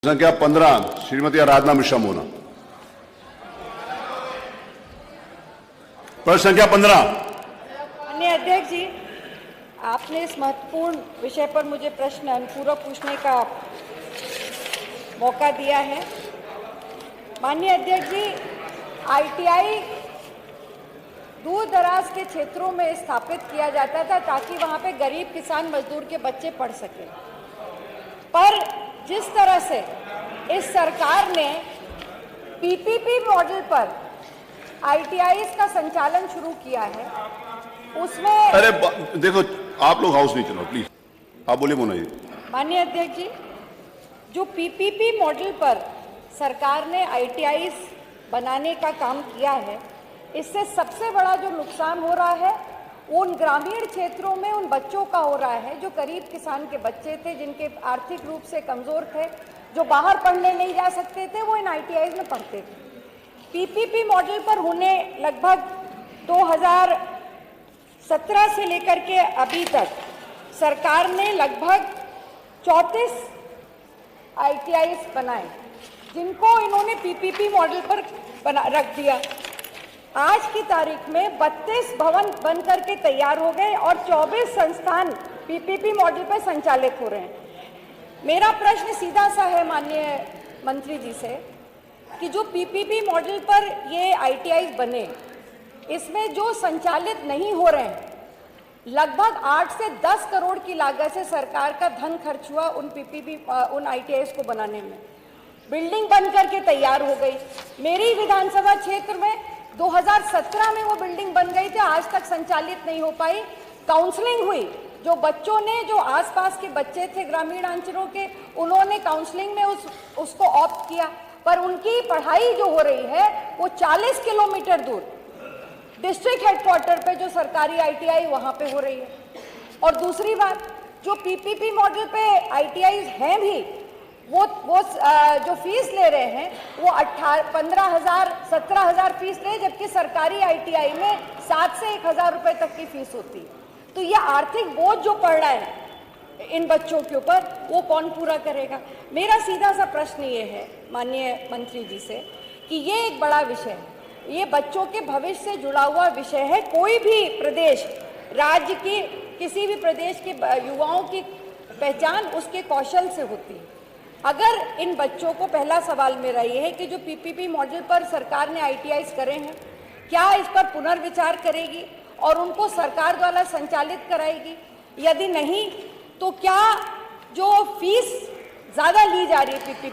संख्या 15 श्रीमती आराधना मिश्रा मोना। प्रश्न संख्या 15। माननीय अध्यक्ष जी, आपने इस महत्वपूर्ण विषय पर मुझे प्रश्न अनुपूरक पूछने का मौका दिया है। माननीय अध्यक्ष जी, आईटीआई दूर दराज के क्षेत्रों में स्थापित किया जाता था ताकि वहां पे गरीब किसान मजदूर के बच्चे पढ़ सकें, पर जिस तरह से इस सरकार ने पीपीपी मॉडल पर आईटीआईज का संचालन शुरू किया है, उसमें अरे देखो, आप लोग हाउस नहीं चलाओ प्लीज, आप बोले मोना जी। माननीय अध्यक्ष जी, जो पीपीपी मॉडल पर सरकार ने आईटीआईज बनाने का काम किया है, इससे सबसे बड़ा जो नुकसान हो रहा है वो उन ग्रामीण क्षेत्रों में उन बच्चों का हो रहा है जो गरीब किसान के बच्चे थे, जिनके आर्थिक रूप से कमज़ोर थे, जो बाहर पढ़ने नहीं जा सकते थे, वो इन आईटीआईज में पढ़ते थे। पीपीपी मॉडल पर होने लगभग 2017 से लेकर के अभी तक सरकार ने लगभग 34 आईटीआईज बनाए, जिनको इन्होंने पीपीपी मॉडल पर रख दिया। आज की तारीख में 32 भवन बन करके तैयार हो गए और 24 संस्थान पीपीपी मॉडल पर संचालित हो रहे हैं। मेरा प्रश्न सीधा सा है माननीय मंत्री जी से कि जो पीपीपी मॉडल पर ये आईटीआई बने, इसमें जो संचालित नहीं हो रहे हैं, लगभग 8 से 10 करोड़ की लागत से सरकार का धन खर्च हुआ उन आईटीआईज को बनाने में। बिल्डिंग बन करके तैयार हो गई। मेरी विधानसभा क्षेत्र में 2017 में वो बिल्डिंग बन गई थी, आज तक संचालित नहीं हो पाई। काउंसलिंग हुई, जो बच्चों ने, जो आसपास के बच्चे थे ग्रामीण अंचलों के, उन्होंने काउंसलिंग में उसको ऑप्ट किया, पर उनकी पढ़ाई जो हो रही है वो 40 किलोमीटर दूर डिस्ट्रिक्ट हेडक्वार्टर पे जो सरकारी आईटीआई वहाँ पे हो रही है। और दूसरी बात, जो पीपीपी मॉडल पे आईटीआई हैं भी, वो जो फीस ले रहे हैं वो 15,000 17,000 फीस ले, जबकि सरकारी आईटीआई में 7 से 1,000 रुपए तक की फीस होती है। तो ये आर्थिक बोझ जो पड़ रहा है इन बच्चों के ऊपर, वो कौन पूरा करेगा? मेरा सीधा सा प्रश्न ये है माननीय मंत्री जी से कि ये एक बड़ा विषय है, ये बच्चों के भविष्य से जुड़ा हुआ विषय है। कोई भी प्रदेश, राज्य की, किसी भी प्रदेश के युवाओं की पहचान उसके कौशल से होती है। अगर इन बच्चों को, पहला सवाल मेरा ये है कि जो पीपीपी मॉडल पर सरकार ने आईटीआईज करे हैं, क्या इस पर पुनर्विचार करेगी और उनको सरकार द्वारा संचालित कराएगी? यदि नहीं, तो क्या जो फीस ज़्यादा ली जा रही है पीपीपी